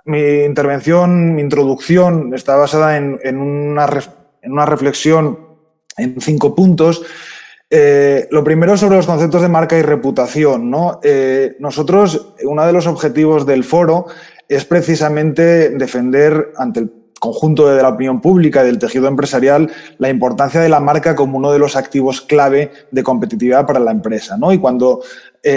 mi intervención, mi introducción está basada en una reflexión en 5 puntos. Lo primero sobre los conceptos de marca y reputación, ¿no? Nosotros, uno de los objetivos del foro es precisamente defender ante el conjunto de la opinión pública y del tejido empresarial la importancia de la marca como uno de los activos clave de competitividad para la empresa, ¿no? Y cuando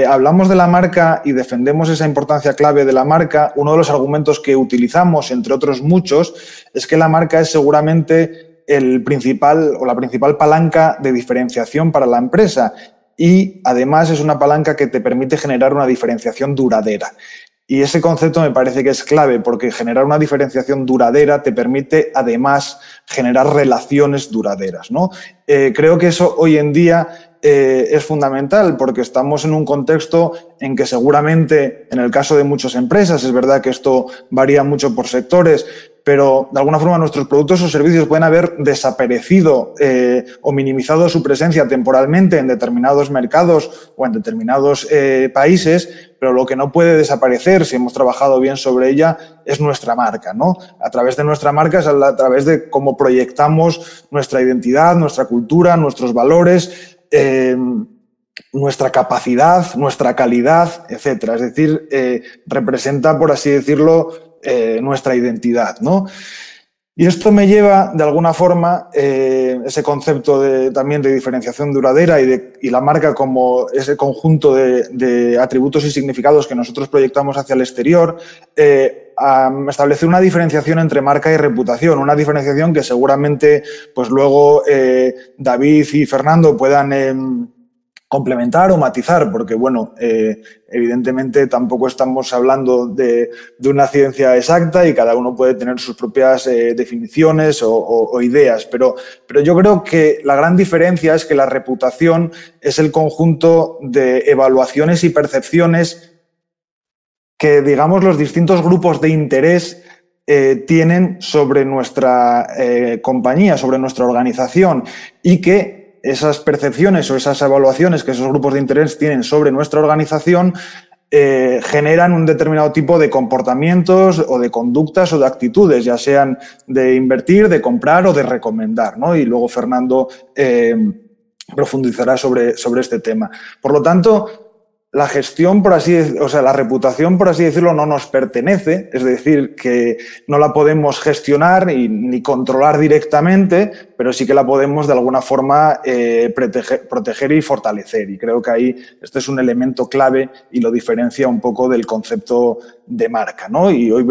hablamos de la marca y defendemos esa importancia clave de la marca, uno de los argumentos que utilizamos, entre otros muchos, es que la marca es seguramente la principal palanca de diferenciación para la empresa y además es una palanca que te permite generar una diferenciación duradera. Y ese concepto me parece que es clave porque generar una diferenciación duradera te permite además generar relaciones duraderas, ¿no? Creo que eso hoy en día es fundamental porque estamos en un contexto en que seguramente, en el caso de muchas empresas, es verdad que esto varía mucho por sectores, pero de alguna forma nuestros productos o servicios pueden haber desaparecido o minimizado su presencia temporalmente en determinados mercados o en determinados países, pero lo que no puede desaparecer, si hemos trabajado bien sobre ella, es nuestra marca, ¿no? A través de nuestra marca es a través de cómo proyectamos nuestra identidad, nuestra cultura, nuestros valores, nuestra capacidad, nuestra calidad, etcétera. Es decir, representa, por así decirlo, nuestra identidad, ¿no? Y esto me lleva, de alguna forma, ese concepto también de diferenciación duradera y la marca como ese conjunto de atributos y significados que nosotros proyectamos hacia el exterior, a establecer una diferenciación entre marca y reputación, una diferenciación que seguramente pues luego David y Fernando puedan complementar o matizar, porque, bueno, evidentemente tampoco estamos hablando de una ciencia exacta y cada uno puede tener sus propias definiciones o ideas, pero yo creo que la gran diferencia es que la reputación es el conjunto de evaluaciones y percepciones que, digamos, los distintos grupos de interés tienen sobre nuestra compañía, sobre nuestra organización y que esas percepciones o esas evaluaciones que esos grupos de interés tienen sobre nuestra organización generan un determinado tipo de comportamientos o de conductas o de actitudes, ya sean de invertir, de comprar o de recomendar, ¿no? Y luego Fernando profundizará sobre este tema. Por lo tanto, la gestión, la reputación, por así decirlo, no nos pertenece, es decir, que no la podemos gestionar ni controlar directamente, pero sí que la podemos de alguna forma proteger y fortalecer. Y creo que ahí este es un elemento clave y lo diferencia un poco del concepto de marca, ¿no? Y hoy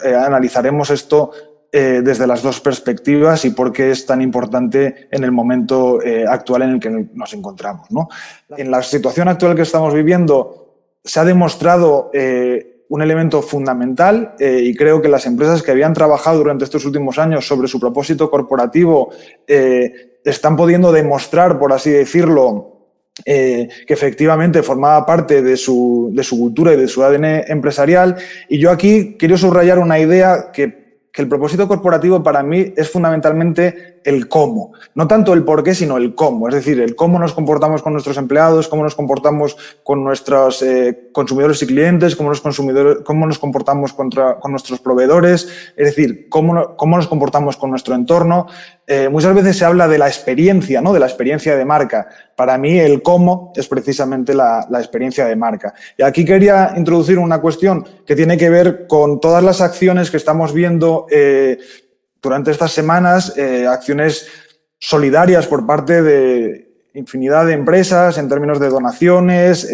analizaremos esto desde las dos perspectivas y por qué es tan importante en el momento actual en el que nos encontramos, ¿no? En la situación actual que estamos viviendo se ha demostrado un elemento fundamental y creo que las empresas que habían trabajado durante estos últimos años sobre su propósito corporativo están pudiendo demostrar, por así decirlo, que efectivamente formaba parte de su cultura y de su ADN empresarial. Y yo aquí quiero subrayar una idea que el propósito corporativo para mí es fundamentalmente el cómo. No tanto el por qué, sino el cómo. Es decir, el cómo nos comportamos con nuestros empleados, cómo nos comportamos con nuestros consumidores y clientes, cómo nos comportamos con nuestros proveedores, es decir, cómo nos comportamos con nuestro entorno. Muchas veces se habla de la experiencia, ¿no? De la experiencia de marca. Para mí el cómo es precisamente la experiencia de marca. Y aquí quería introducir una cuestión que tiene que ver con todas las acciones que estamos viendo durante estas semanas, acciones solidarias por parte de infinidad de empresas en términos de donaciones,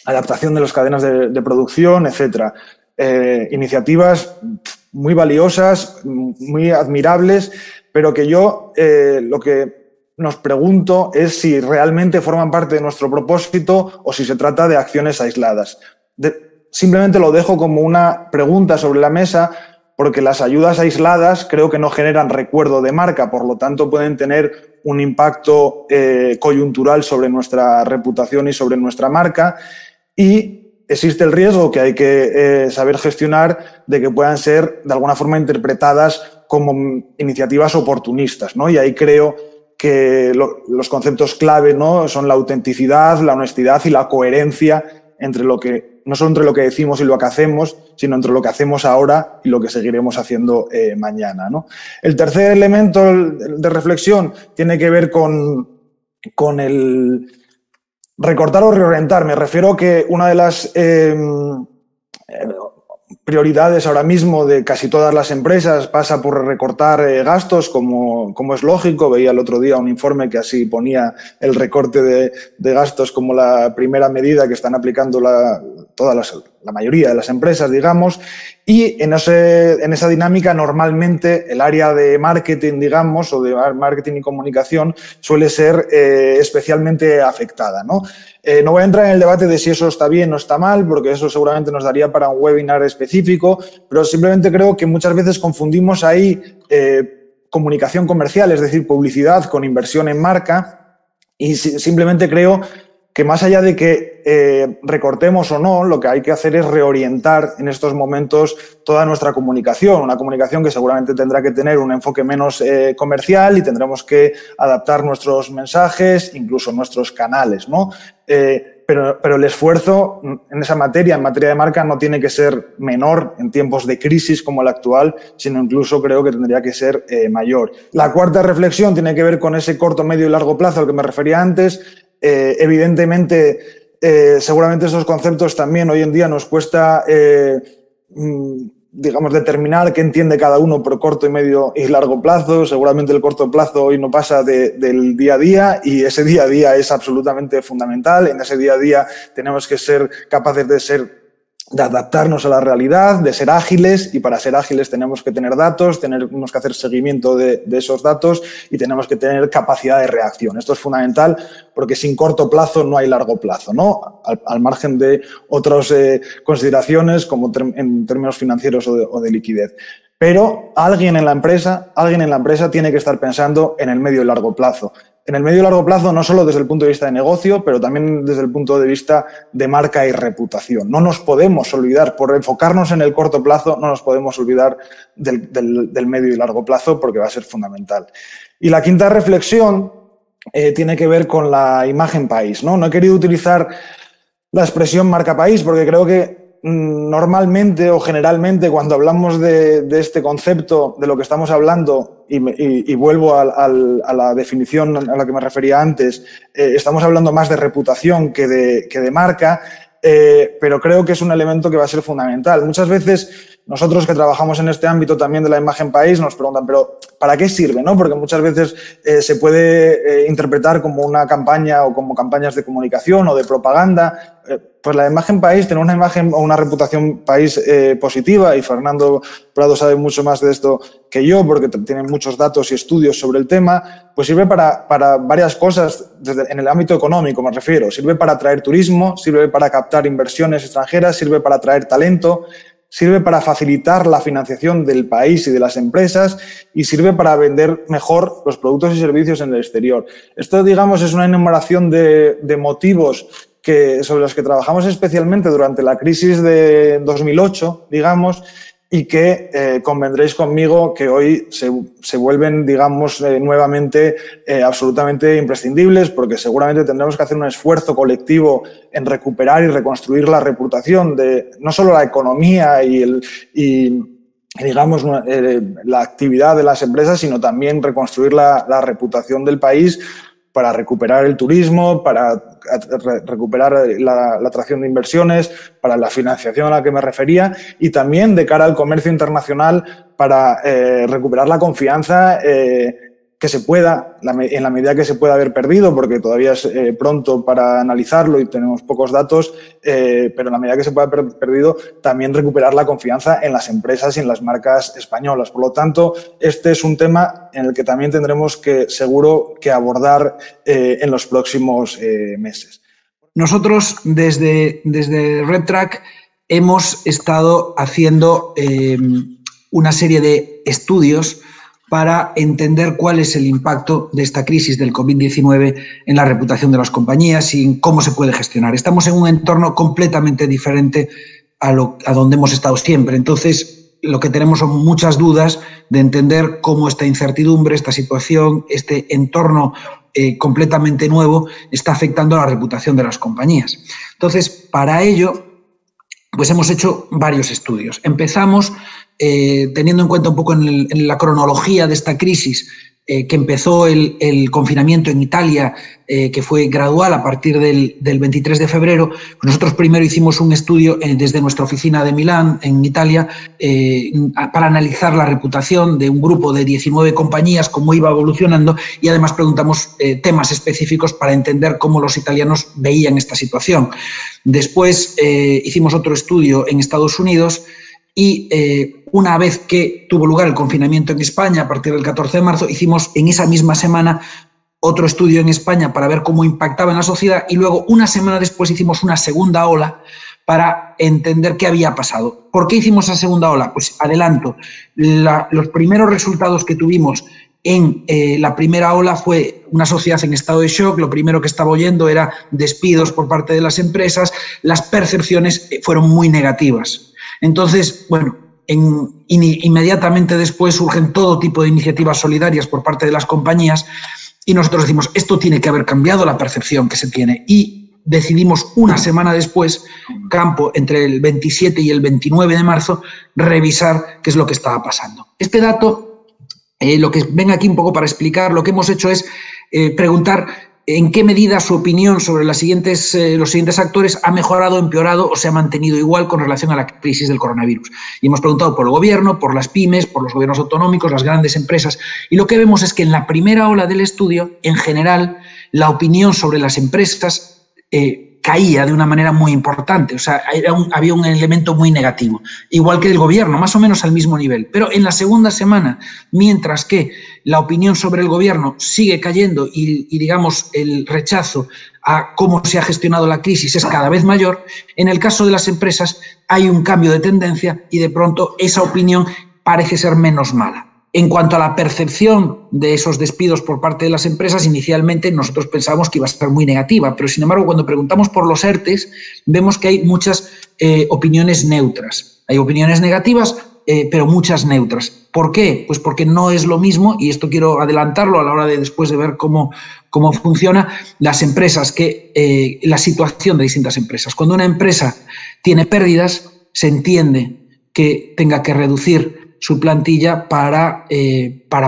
adaptación de las cadenas de producción, etcétera. Iniciativas muy valiosas, muy admirables, pero que yo lo que nos pregunto es si realmente forman parte de nuestro propósito o si se trata de acciones aisladas. Simplemente lo dejo como una pregunta sobre la mesa porque las ayudas aisladas creo que no generan recuerdo de marca, por lo tanto pueden tener un impacto coyuntural sobre nuestra reputación y sobre nuestra marca y existe el riesgo que hay que saber gestionar de que puedan ser de alguna forma interpretadas como iniciativas oportunistas, ¿no? Y ahí creo que los conceptos clave, ¿no? Son la autenticidad, la honestidad y la coherencia entre lo que no solo entre lo que decimos y lo que hacemos, sino entre lo que hacemos ahora y lo que seguiremos haciendo mañana, ¿no? El tercer elemento de reflexión tiene que ver con el recortar o reorientar. Me refiero a que una de las prioridades ahora mismo de casi todas las empresas pasa por recortar gastos, como es lógico. Veía el otro día un informe que así ponía el recorte de gastos como la primera medida que están aplicando la mayoría de las empresas, digamos, y en esa dinámica normalmente el área de marketing, digamos, o de marketing y comunicación suele ser especialmente afectada, ¿no? No voy a entrar en el debate de si eso está bien o está mal, porque eso seguramente nos daría para un webinar específico, pero simplemente creo que muchas veces confundimos ahí comunicación comercial, es decir, publicidad con inversión en marca, y simplemente creo que más allá de que recortemos o no, lo que hay que hacer es reorientar en estos momentos toda nuestra comunicación, una comunicación que seguramente tendrá que tener un enfoque menos comercial y tendremos que adaptar nuestros mensajes, incluso nuestros canales, ¿no? Pero el esfuerzo en esa materia, en materia de marca, no tiene que ser menor en tiempos de crisis como el actual, sino incluso creo que tendría que ser mayor. La cuarta reflexión tiene que ver con ese corto, medio y largo plazo al que me refería antes. Evidentemente, seguramente esos conceptos también hoy en día nos cuesta, digamos, determinar qué entiende cada uno por corto y medio y largo plazo. Seguramente el corto plazo hoy no pasa del día a día, y ese día a día es absolutamente fundamental. En ese día a día tenemos que ser capaces de adaptarnos a la realidad, de ser ágiles, y para ser ágiles tenemos que tener datos, tenemos que hacer seguimiento de esos datos y tenemos que tener capacidad de reacción. Esto es fundamental porque sin corto plazo no hay largo plazo, ¿no? Al margen de otras consideraciones como en términos financieros o de liquidez. Pero alguien en la empresa tiene que estar pensando en el medio y largo plazo. En el medio y largo plazo, no solo desde el punto de vista de negocio, pero también desde el punto de vista de marca y reputación. No nos podemos olvidar, por enfocarnos en el corto plazo, no nos podemos olvidar del medio y largo plazo, porque va a ser fundamental. Y la quinta reflexión tiene que ver con la imagen país, ¿no? No he querido utilizar la expresión marca país porque creo que normalmente o generalmente cuando hablamos de este concepto, de lo que estamos hablando, y vuelvo a la definición a la que me refería antes, estamos hablando más de reputación que de marca, pero creo que es un elemento que va a ser fundamental. Muchas veces nosotros que trabajamos en este ámbito también de la imagen país nos preguntan, pero ¿para qué sirve, no? Porque muchas veces se puede interpretar como una campaña o como campañas de comunicación o de propaganda. Pues la imagen país, tener una imagen o una reputación país positiva, y Fernando Prado sabe mucho más de esto que yo porque tiene muchos datos y estudios sobre el tema, pues sirve para varias cosas, en el ámbito económico me refiero. Sirve para atraer turismo, sirve para captar inversiones extranjeras, sirve para atraer talento, sirve para facilitar la financiación del país y de las empresas, y sirve para vender mejor los productos y servicios en el exterior. Esto, digamos, es una enumeración de motivos sobre los que trabajamos especialmente durante la crisis de 2008, digamos, y que convendréis conmigo que hoy se vuelven, digamos, nuevamente absolutamente imprescindibles, porque seguramente tendremos que hacer un esfuerzo colectivo en recuperar y reconstruir la reputación de no solo la economía y digamos, la actividad de las empresas, sino también reconstruir la reputación del país para recuperar el turismo, para recuperar la atracción de inversiones, para la financiación a la que me refería, y también de cara al comercio internacional para recuperar la confianza que se pueda, en la medida que se pueda haber perdido, porque todavía es pronto para analizarlo y tenemos pocos datos, pero en la medida que se pueda haber perdido, también recuperar la confianza en las empresas y en las marcas españolas. Por lo tanto, este es un tema en el que también tendremos que, seguro, que abordar en los próximos meses. Nosotros, desde RedTrack, hemos estado haciendo una serie de estudios para entender cuál es el impacto de esta crisis del COVID-19 en la reputación de las compañías y en cómo se puede gestionar. Estamos en un entorno completamente diferente a donde hemos estado siempre. Entonces, lo que tenemos son muchas dudas de entender cómo esta incertidumbre, esta situación, este entorno completamente nuevo está afectando a la reputación de las compañías. Entonces, para ello, pues hemos hecho varios estudios. Empezamos teniendo en cuenta un poco en la cronología de esta crisis, que empezó el confinamiento en Italia, que fue gradual a partir del 23 de febrero. Pues nosotros primero hicimos un estudio desde nuestra oficina de Milán, en Italia, para analizar la reputación de un grupo de 19 compañías, cómo iba evolucionando, y además preguntamos temas específicos para entender cómo los italianos veían esta situación. Después hicimos otro estudio en Estados Unidos y una vez que tuvo lugar el confinamiento en España a partir del 14 de marzo, hicimos en esa misma semana otro estudio en España para ver cómo impactaba en la sociedad, y luego una semana después hicimos una segunda ola para entender qué había pasado. ¿Por qué hicimos esa segunda ola? Pues adelanto, los primeros resultados que tuvimos en la primera ola fue una sociedad en estado de shock. Lo primero que estaba oyendo era despidos por parte de las empresas, las percepciones fueron muy negativas. Entonces, bueno, inmediatamente después surgen todo tipo de iniciativas solidarias por parte de las compañías, y nosotros decimos, esto tiene que haber cambiado la percepción que se tiene, y decidimos una semana después, campo entre el 27 y el 29 de marzo, revisar qué es lo que estaba pasando. Este dato, lo que ven aquí un poco para explicar, lo que hemos hecho es preguntar en qué medida su opinión sobre los siguientes actores ha mejorado, empeorado o se ha mantenido igual con relación a la crisis del coronavirus. Y hemos preguntado por el gobierno, por las pymes, por los gobiernos autonómicos, las grandes empresas, y lo que vemos es que en la primera ola del estudio, en general, la opinión sobre las empresas caía de una manera muy importante, o sea, había un elemento muy negativo, igual que el gobierno, más o menos al mismo nivel. Pero en la segunda semana, mientras que la opinión sobre el gobierno sigue cayendo y digamos, el rechazo a cómo se ha gestionado la crisis es cada vez mayor, en el caso de las empresas hay un cambio de tendencia y de pronto esa opinión parece ser menos mala. En cuanto a la percepción de esos despidos por parte de las empresas, inicialmente nosotros pensábamos que iba a estar muy negativa, pero sin embargo, cuando preguntamos por los ERTEs, vemos que hay muchas opiniones neutras. Hay opiniones negativas, pero muchas neutras. ¿Por qué? Pues porque no es lo mismo, y esto quiero adelantarlo a la hora de después de ver cómo funciona, las empresas, la situación de distintas empresas. Cuando una empresa tiene pérdidas, se entiende que tenga que reducir su plantilla para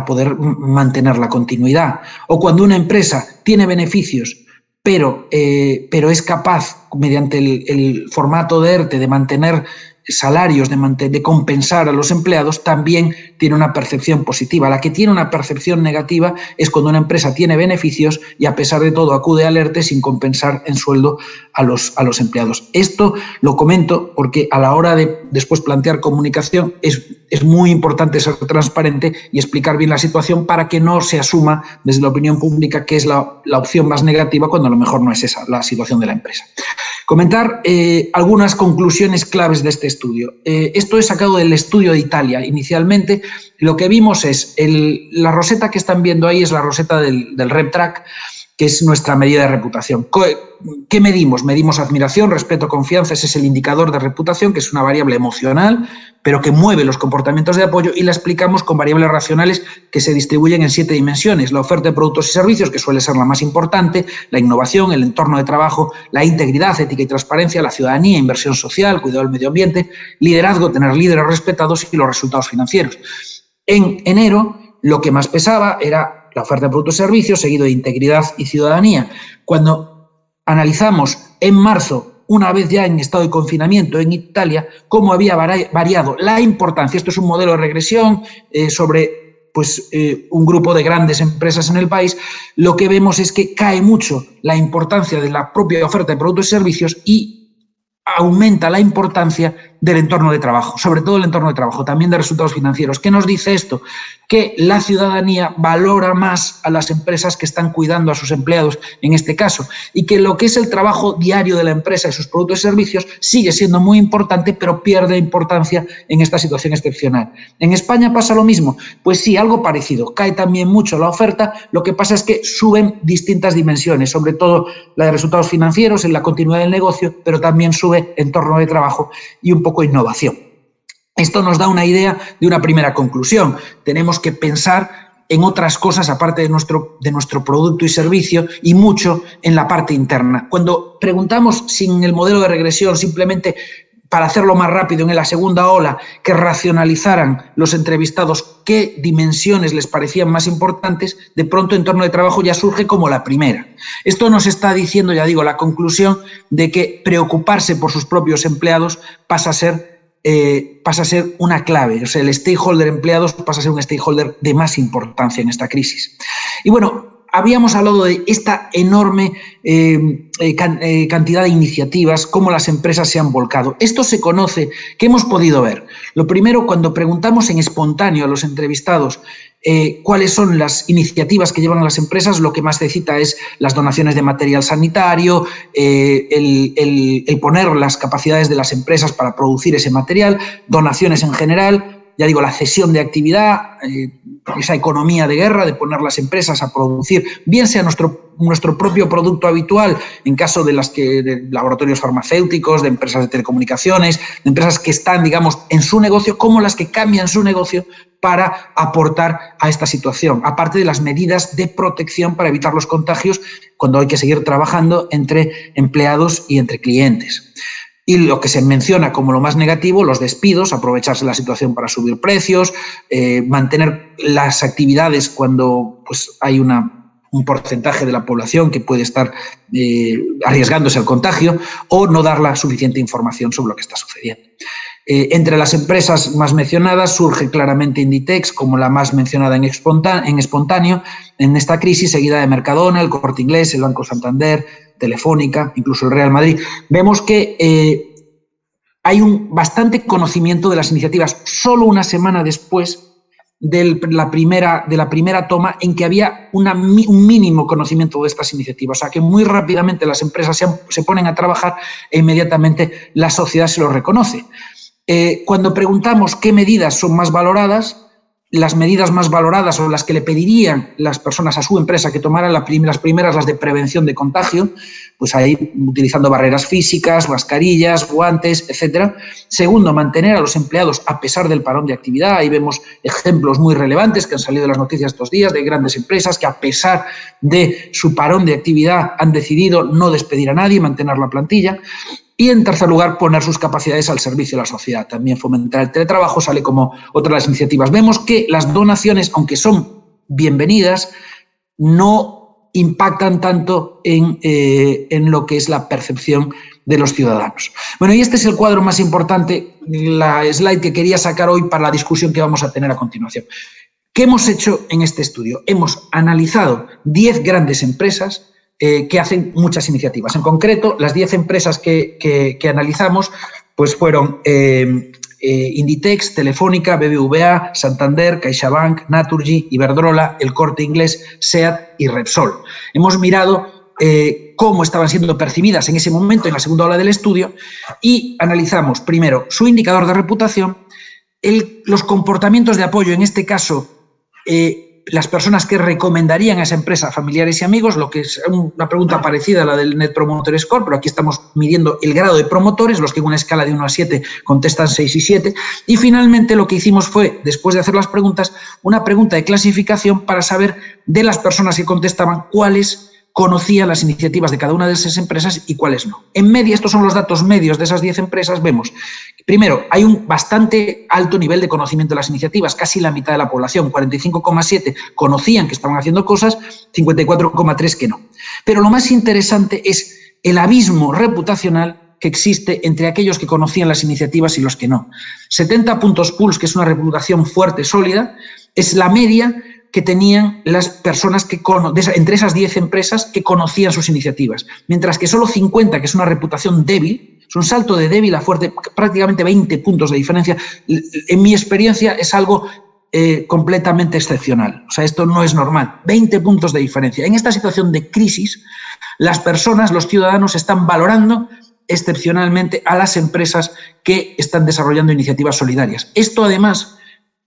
poder mantener la continuidad. O cuando una empresa tiene beneficios, pero es capaz, mediante el formato de ERTE, de mantener salarios, de compensar a los empleados, también tiene una percepción positiva. La que tiene una percepción negativa es cuando una empresa tiene beneficios y a pesar de todo acude al ERTE sin compensar en sueldo a los empleados. Esto lo comento porque a la hora de después plantear comunicación es muy importante ser transparente y explicar bien la situación para que no se asuma desde la opinión pública que es la opción más negativa cuando a lo mejor no es esa la situación de la empresa. Comentar algunas conclusiones claves de este estudio. Esto es sacado del estudio de Italia. Inicialmente lo que vimos es, la roseta que están viendo ahí es la roseta del RepTrak, que es nuestra medida de reputación. ¿Qué medimos? Medimos admiración, respeto, confianza. Ese es el indicador de reputación, que es una variable emocional, pero que mueve los comportamientos de apoyo, y la explicamos con variables racionales que se distribuyen en 7 dimensiones. La oferta de productos y servicios, que suele ser la más importante, la innovación, el entorno de trabajo, la integridad, ética y transparencia, la ciudadanía, inversión social, cuidado del medio ambiente, liderazgo, tener líderes respetados y los resultados financieros. En enero, lo que más pesaba era la oferta de productos y servicios, seguido de integridad y ciudadanía. Cuando analizamos en marzo, una vez ya en estado de confinamiento en Italia, cómo había variado la importancia, esto es un modelo de regresión sobre un grupo de grandes empresas en el país, lo que vemos es que cae mucho la importancia de la propia oferta de productos y servicios y aumenta la importancia del entorno de trabajo, sobre todo el entorno de trabajo, también de resultados financieros. ¿Qué nos dice esto? Que la ciudadanía valora más a las empresas que están cuidando a sus empleados, en este caso, y que lo que es el trabajo diario de la empresa y sus productos y servicios sigue siendo muy importante, pero pierde importancia en esta situación excepcional. ¿En España pasa lo mismo? Pues sí, algo parecido. Cae también mucho la oferta, lo que pasa es que suben distintas dimensiones, sobre todo la de resultados financieros, en la continuidad del negocio, pero también sube entorno de trabajo y un poco innovación. Esto nos da una idea de una primera conclusión. Tenemos que pensar en otras cosas aparte de nuestro producto y servicio y mucho en la parte interna. Cuando preguntamos sin el modelo de regresión, simplemente para hacerlo más rápido en la segunda ola, que racionalizaran los entrevistados qué dimensiones les parecían más importantes, de pronto entorno de trabajo ya surge como la primera. Esto nos está diciendo, ya digo, la conclusión de que preocuparse por sus propios empleados pasa a ser una clave. O sea, el stakeholder empleados pasa a ser un stakeholder de más importancia en esta crisis. Y bueno, habíamos hablado de esta enorme cantidad de iniciativas, cómo las empresas se han volcado. Esto se conoce, ¿qué hemos podido ver? Lo primero, cuando preguntamos en espontáneo a los entrevistados cuáles son las iniciativas que llevan a las empresas, lo que más se cita es las donaciones de material sanitario, el poner las capacidades de las empresas para producir ese material, donaciones en general. Ya digo, la cesión de actividad, esa economía de guerra de poner las empresas a producir, bien sea nuestro propio producto habitual, en caso de de laboratorios farmacéuticos, de empresas de telecomunicaciones, de empresas que están, digamos, en su negocio, como las que cambian su negocio para aportar a esta situación, aparte de las medidas de protección para evitar los contagios cuando hay que seguir trabajando entre empleados y entre clientes. Y lo que se menciona como lo más negativo, los despidos, aprovecharse la situación para subir precios, mantener las actividades cuando pues, hay un porcentaje de la población que puede estar arriesgándose al contagio, o no dar la suficiente información sobre lo que está sucediendo. Entre las empresas más mencionadas surge claramente Inditex como la más mencionada en espontáneo en esta crisis, seguida de Mercadona, el Corte Inglés, el Banco Santander, Telefónica, incluso el Real Madrid. Vemos que hay un bastante conocimiento de las iniciativas solo una semana después de la primera toma, en que había un mínimo conocimiento de estas iniciativas. O sea, que muy rápidamente las empresas se ponen a trabajar e inmediatamente la sociedad se lo reconoce. Cuando preguntamos qué medidas son más valoradas, las medidas más valoradas o las que le pedirían las personas a su empresa que tomaran las primeras, las de prevención de contagio, pues ahí utilizando barreras físicas, mascarillas, guantes, etcétera. Segundo, mantener a los empleados a pesar del parón de actividad. Ahí vemos ejemplos muy relevantes que han salido de las noticias estos días de grandes empresas que a pesar de su parón de actividad han decidido no despedir a nadie, mantener la plantilla. Y, en tercer lugar, poner sus capacidades al servicio de la sociedad. También fomentar el teletrabajo sale como otra de las iniciativas. Vemos que las donaciones, aunque son bienvenidas, no impactan tanto en lo que es la percepción de los ciudadanos. Bueno, y este es el cuadro más importante, la slide que quería sacar hoy para la discusión que vamos a tener a continuación. ¿Qué hemos hecho en este estudio? Hemos analizado 10 grandes empresas que hacen muchas iniciativas. En concreto, las 10 empresas que analizamos pues fueron Inditex, Telefónica, BBVA, Santander, CaixaBank, Naturgy, Iberdrola, El Corte Inglés, SEAT y Repsol. Hemos mirado cómo estaban siendo percibidas en ese momento, en la segunda ola del estudio, y analizamos primero su indicador de reputación, los comportamientos de apoyo, en este caso, las personas que recomendarían a esa empresa, familiares y amigos, lo que es una pregunta parecida a la del Net Promoter Score, pero aquí estamos midiendo el grado de promotores, los que en una escala de 1 a 7 contestan 6 y 7. Y finalmente lo que hicimos fue, después de hacer las preguntas, una pregunta de clasificación para saber de las personas que contestaban cuáles conocían las iniciativas de cada una de esas empresas y cuáles no. En media, estos son los datos medios de esas 10 empresas, vemos, primero, hay un bastante alto nivel de conocimiento de las iniciativas, casi la mitad de la población, 45,7 conocían que estaban haciendo cosas, 54,3 que no. Pero lo más interesante es el abismo reputacional que existe entre aquellos que conocían las iniciativas y los que no. 70 puntos PULS, que es una reputación fuerte, sólida, es la media que tenían las personas entre esas 10 empresas que conocían sus iniciativas, mientras que solo 50, que es una reputación débil, es un salto de débil a fuerte, prácticamente 20 puntos de diferencia. En mi experiencia es algo completamente excepcional. O sea, esto no es normal. 20 puntos de diferencia. En esta situación de crisis, las personas, los ciudadanos, están valorando excepcionalmente a las empresas que están desarrollando iniciativas solidarias. Esto, además,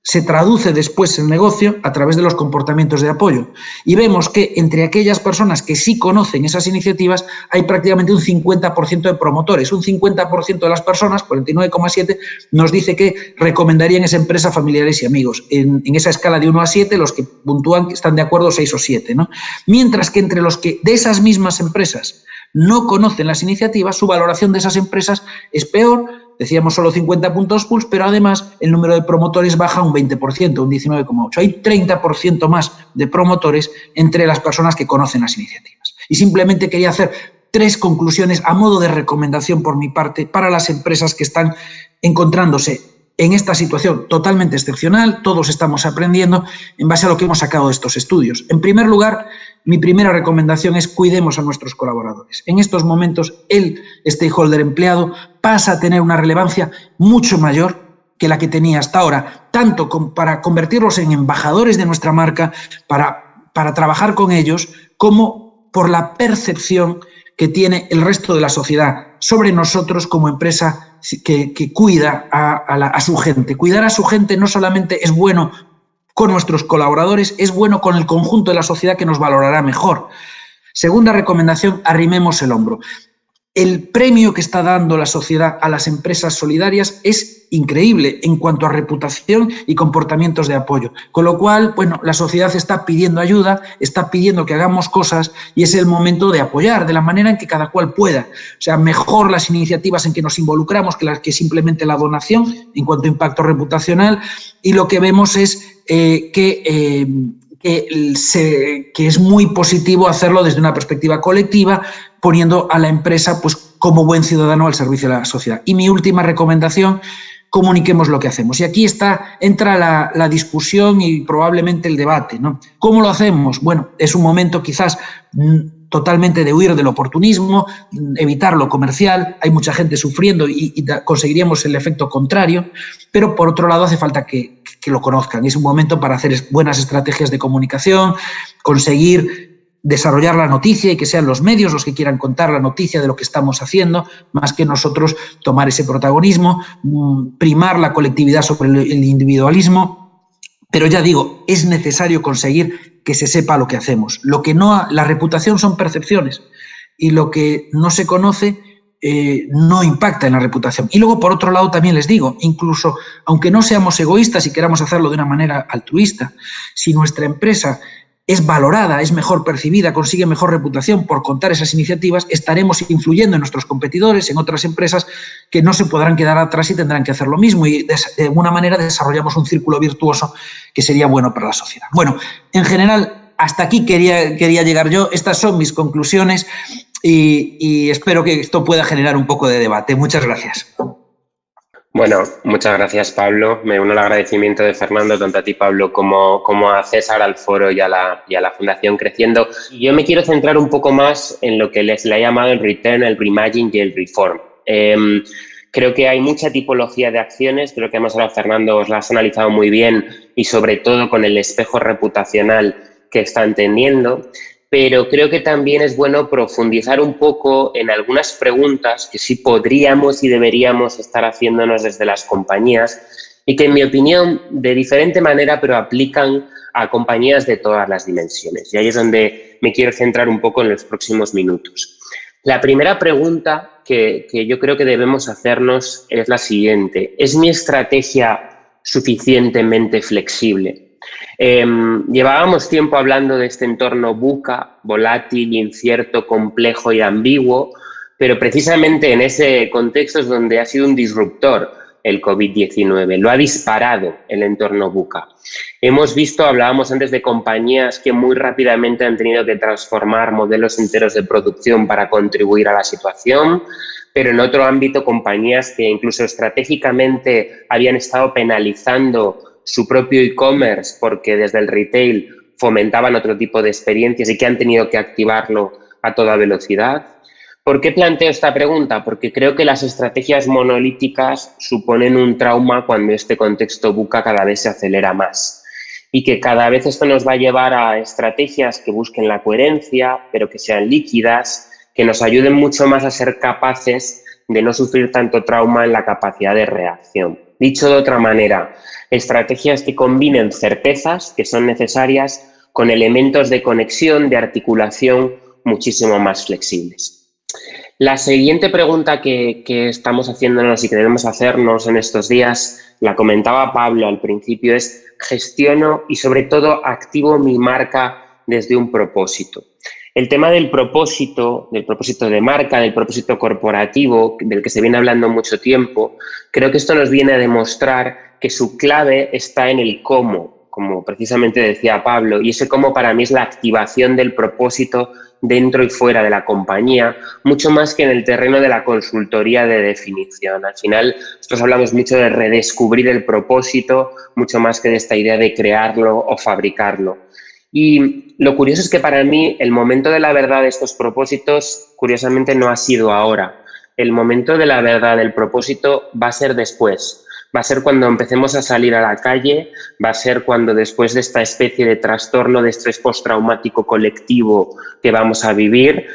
se traduce después en negocio a través de los comportamientos de apoyo. Y vemos que entre aquellas personas que sí conocen esas iniciativas hay prácticamente un 50% de promotores. Un 50% de las personas, 49,7, nos dice que recomendarían esa empresa a familiares y amigos. En esa escala de 1 a 7, los que puntúan están de acuerdo 6 o 7, ¿no? Mientras que entre los que de esas mismas empresas no conocen las iniciativas, su valoración de esas empresas es peor, decíamos solo 50 puntos push, pero además el número de promotores baja un 20%, un 19,8%. Hay 30% más de promotores entre las personas que conocen las iniciativas. Y simplemente quería hacer 3 conclusiones a modo de recomendación por mi parte para las empresas que están encontrándose en esta situación totalmente excepcional. Todos estamos aprendiendo en base a lo que hemos sacado de estos estudios. En primer lugar, mi primera recomendación es cuidemos a nuestros colaboradores. En estos momentos, el stakeholder empleado pasa a tener una relevancia mucho mayor que la que tenía hasta ahora, tanto para convertirlos en embajadores de nuestra marca, para trabajar con ellos, como por la percepción que tiene el resto de la sociedad sobre nosotros como empresa que cuida a su gente. Cuidar a su gente no solamente es bueno con nuestros colaboradores, es bueno con el conjunto de la sociedad que nos valorará mejor. Segunda recomendación, arrimemos el hombro. El premio que está dando la sociedad a las empresas solidarias es increíble en cuanto a reputación y comportamientos de apoyo. Con lo cual, bueno, la sociedad está pidiendo ayuda, está pidiendo que hagamos cosas y es el momento de apoyar de la manera en que cada cual pueda. O sea, mejor las iniciativas en que nos involucramos que simplemente la donación en cuanto a impacto reputacional, y lo que vemos es que es muy positivo hacerlo desde una perspectiva colectiva, poniendo a la empresa pues, como buen ciudadano al servicio de la sociedad. Y mi última recomendación, comuniquemos lo que hacemos. Y aquí entra la discusión y probablemente el debate, ¿no? ¿Cómo lo hacemos? Bueno, es un momento quizás totalmente de huir del oportunismo, evitar lo comercial. Hay mucha gente sufriendo y conseguiríamos el efecto contrario, pero por otro lado hace falta que lo conozcan. Es un momento para hacer buenas estrategias de comunicación, conseguir desarrollar la noticia y que sean los medios los que quieran contar la noticia de lo que estamos haciendo, más que nosotros tomar ese protagonismo, primar la colectividad sobre el individualismo. Pero ya digo, es necesario conseguir que se sepa lo que hacemos. La reputación son percepciones y lo que no se conoce no impacta en la reputación. Y luego, por otro lado, también les digo, incluso aunque no seamos egoístas y queramos hacerlo de una manera altruista, si nuestra empresa es valorada, es mejor percibida, consigue mejor reputación por contar esas iniciativas, estaremos influyendo en nuestros competidores, en otras empresas que no se podrán quedar atrás y tendrán que hacer lo mismo, y de alguna manera desarrollamos un círculo virtuoso que sería bueno para la sociedad. Bueno, en general, hasta aquí quería llegar yo. Estas son mis conclusiones y espero que esto pueda generar un poco de debate. Muchas gracias. Bueno, muchas gracias, Pablo. Me uno al agradecimiento de Fernando, tanto a ti, Pablo, como a César, al foro y a la Fundación Creciendo. Yo me quiero centrar un poco más en lo que le ha llamado el return, el reimagining y el reform. Creo que hay mucha tipología de acciones, creo que además ahora Fernando os las ha analizado muy bien y sobre todo con el espejo reputacional que están teniendo. Pero creo que también es bueno profundizar un poco en algunas preguntas que sí podríamos y deberíamos estar haciéndonos desde las compañías y que, en mi opinión, de diferente manera, pero aplican a compañías de todas las dimensiones. Y ahí es donde me quiero centrar un poco en los próximos minutos. La primera pregunta que yo creo que debemos hacernos es la siguiente. ¿Es mi estrategia suficientemente flexible? Llevábamos tiempo hablando de este entorno VUCA, volátil, incierto, complejo y ambiguo, pero precisamente en ese contexto es donde ha sido un disruptor el COVID-19, lo ha disparado el entorno VUCA. Hemos visto, hablábamos antes de compañías que muy rápidamente han tenido que transformar modelos enteros de producción para contribuir a la situación, pero en otro ámbito compañías que incluso estratégicamente habían estado penalizando su propio e-commerce porque desde el retail fomentaban otro tipo de experiencias y que han tenido que activarlo a toda velocidad. ¿Por qué planteo esta pregunta? Porque creo que las estrategias monolíticas suponen un trauma cuando este contexto VUCA cada vez se acelera más y que cada vez esto nos va a llevar a estrategias que busquen la coherencia, pero que sean líquidas, que nos ayuden mucho más a ser capaces de no sufrir tanto trauma en la capacidad de reacción. Dicho de otra manera, estrategias que combinen certezas que son necesarias con elementos de conexión, de articulación muchísimo más flexibles. La siguiente pregunta que estamos haciéndonos y que debemos hacernos en estos días, la comentaba Pablo al principio, es: ¿gestiono y sobre todo activo mi marca desde un propósito? El tema del propósito de marca, del propósito corporativo, del que se viene hablando mucho tiempo, creo que esto nos viene a demostrar que su clave está en el cómo, como precisamente decía Pablo, y ese cómo para mí es la activación del propósito dentro y fuera de la compañía, mucho más que en el terreno de la consultoría de definición. Al final, nosotros hablamos mucho de redescubrir el propósito, mucho más que de esta idea de crearlo o fabricarlo. Y lo curioso es que para mí el momento de la verdad de estos propósitos, curiosamente, no ha sido ahora. El momento de la verdad del propósito va a ser después. Va a ser cuando empecemos a salir a la calle, va a ser cuando después de esta especie de trastorno de estrés postraumático colectivo que vamos a vivir,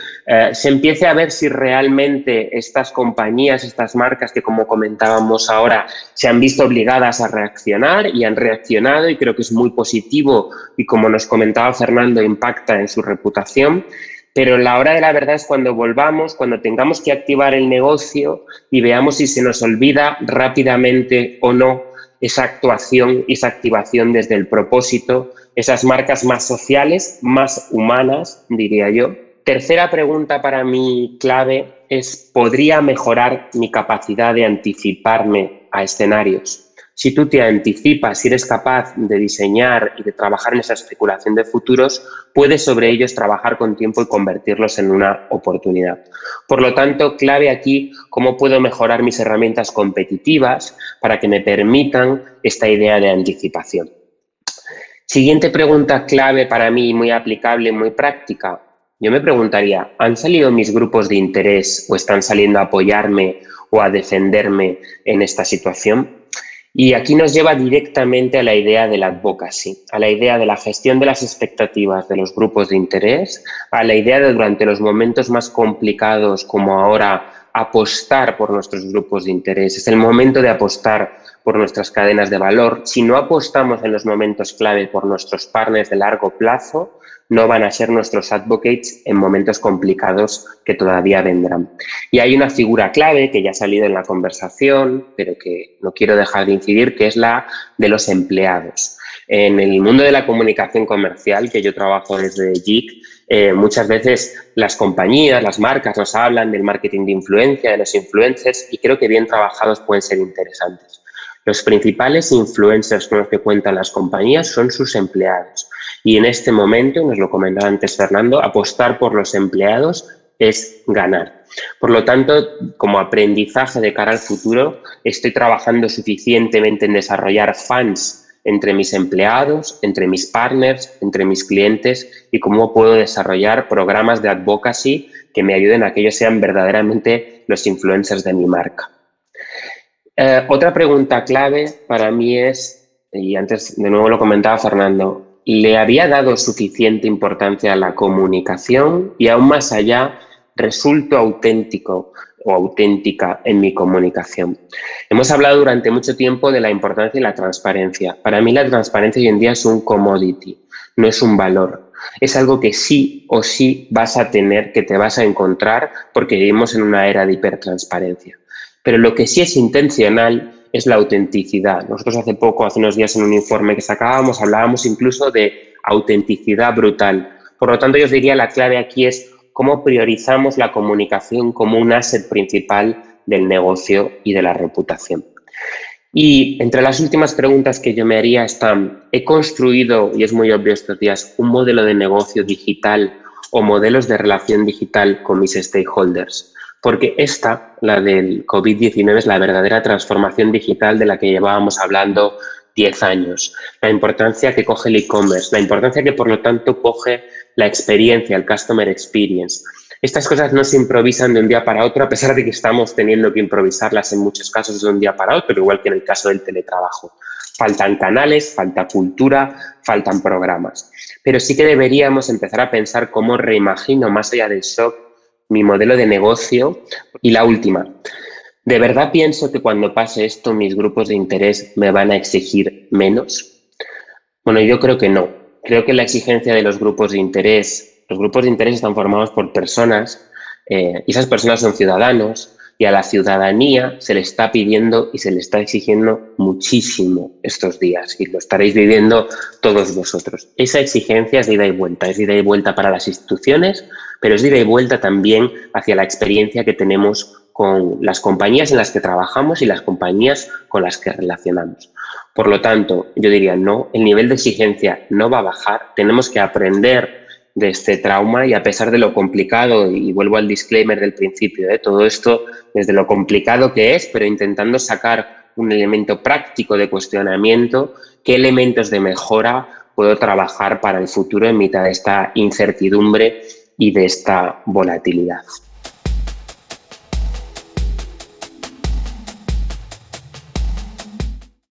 se empiece a ver si realmente estas compañías, estas marcas que, como comentábamos ahora, se han visto obligadas a reaccionar y han reaccionado, y creo que es muy positivo y, como nos comentaba Fernando, impacta en su reputación. Pero la hora de la verdad es cuando volvamos, cuando tengamos que activar el negocio y veamos si se nos olvida rápidamente o no esa actuación y esa activación desde el propósito, esas marcas más sociales, más humanas, diría yo. Tercera pregunta para mí clave es: ¿podría mejorar mi capacidad de anticiparme a escenarios? Si tú te anticipas, si eres capaz de diseñar y de trabajar en esa especulación de futuros, puedes sobre ellos trabajar con tiempo y convertirlos en una oportunidad. Por lo tanto, clave aquí, cómo puedo mejorar mis herramientas competitivas para que me permitan esta idea de anticipación. Siguiente pregunta clave para mí, muy aplicable, muy práctica. Yo me preguntaría, ¿han salido mis grupos de interés o están saliendo a apoyarme o a defenderme en esta situación? Y aquí nos lleva directamente a la idea del advocacy, a la idea de la gestión de las expectativas de los grupos de interés, a la idea de, durante los momentos más complicados como ahora, apostar por nuestros grupos de interés. Es el momento de apostar por nuestras cadenas de valor. Si no apostamos en los momentos clave por nuestros partners de largo plazo, no van a ser nuestros advocates en momentos complicados que todavía vendrán. Y hay una figura clave que ya ha salido en la conversación, pero que no quiero dejar de incidir, que es la de los empleados. En el mundo de la comunicación comercial, que yo trabajo desde JIC, muchas veces las compañías, las marcas nos hablan del marketing de influencia, de los influencers, y creo que bien trabajados pueden ser interesantes. Los principales influencers con los que cuentan las compañías son sus empleados. Y en este momento, nos lo comentaba antes Fernando, apostar por los empleados es ganar. Por lo tanto, como aprendizaje de cara al futuro, estoy trabajando suficientemente en desarrollar fans entre mis empleados, entre mis partners, entre mis clientes, y cómo puedo desarrollar programas de advocacy que me ayuden a que ellos sean verdaderamente los influencers de mi marca. Otra pregunta clave para mí es, y antes de nuevo lo comentaba Fernando, ¿le había dado suficiente importancia a la comunicación? Y aún más allá, ¿resulto auténtico o auténtica en mi comunicación? Hemos hablado durante mucho tiempo de la importancia de la transparencia. Para mí la transparencia hoy en día es un commodity, no es un valor. Es algo que sí o sí vas a tener, que te vas a encontrar, porque vivimos en una era de hipertransparencia. Pero lo que sí es intencional es la autenticidad. Nosotros hace unos días en un informe que sacábamos, hablábamos incluso de autenticidad brutal. Por lo tanto, yo os diría, la clave aquí es cómo priorizamos la comunicación como un asset principal del negocio y de la reputación. Y entre las últimas preguntas que yo me haría están: ¿he construido, y es muy obvio estos días, un modelo de negocio digital o modelos de relación digital con mis stakeholders? Porque esta, la del COVID-19, es la verdadera transformación digital de la que llevábamos hablando 10 años. La importancia que coge el e-commerce, la importancia que, por lo tanto, coge la experiencia, el customer experience. Estas cosas no se improvisan de un día para otro, a pesar de que estamos teniendo que improvisarlas en muchos casos de un día para otro, igual que en el caso del teletrabajo. Faltan canales, falta cultura, faltan programas. Pero sí que deberíamos empezar a pensar cómo reimagino, más allá del shock, mi modelo de negocio. Y la última, ¿de verdad pienso que cuando pase esto mis grupos de interés me van a exigir menos? Bueno, yo creo que no. Creo que la exigencia de los grupos de interés están formados por personas, y esas personas son ciudadanos, y a la ciudadanía se le está pidiendo y se le está exigiendo muchísimo estos días, y lo estaréis viviendo todos vosotros. Esa exigencia es de ida y vuelta para las instituciones, pero es de ida y vuelta también hacia la experiencia que tenemos con las compañías en las que trabajamos y las compañías con las que relacionamos. Por lo tanto, yo diría no, el nivel de exigencia no va a bajar, tenemos que aprender de este trauma y a pesar de lo complicado, y vuelvo al disclaimer del principio, todo esto desde lo complicado que es, pero intentando sacar un elemento práctico de cuestionamiento, qué elementos de mejora puedo trabajar para el futuro en mitad de esta incertidumbre y de esta volatilidad.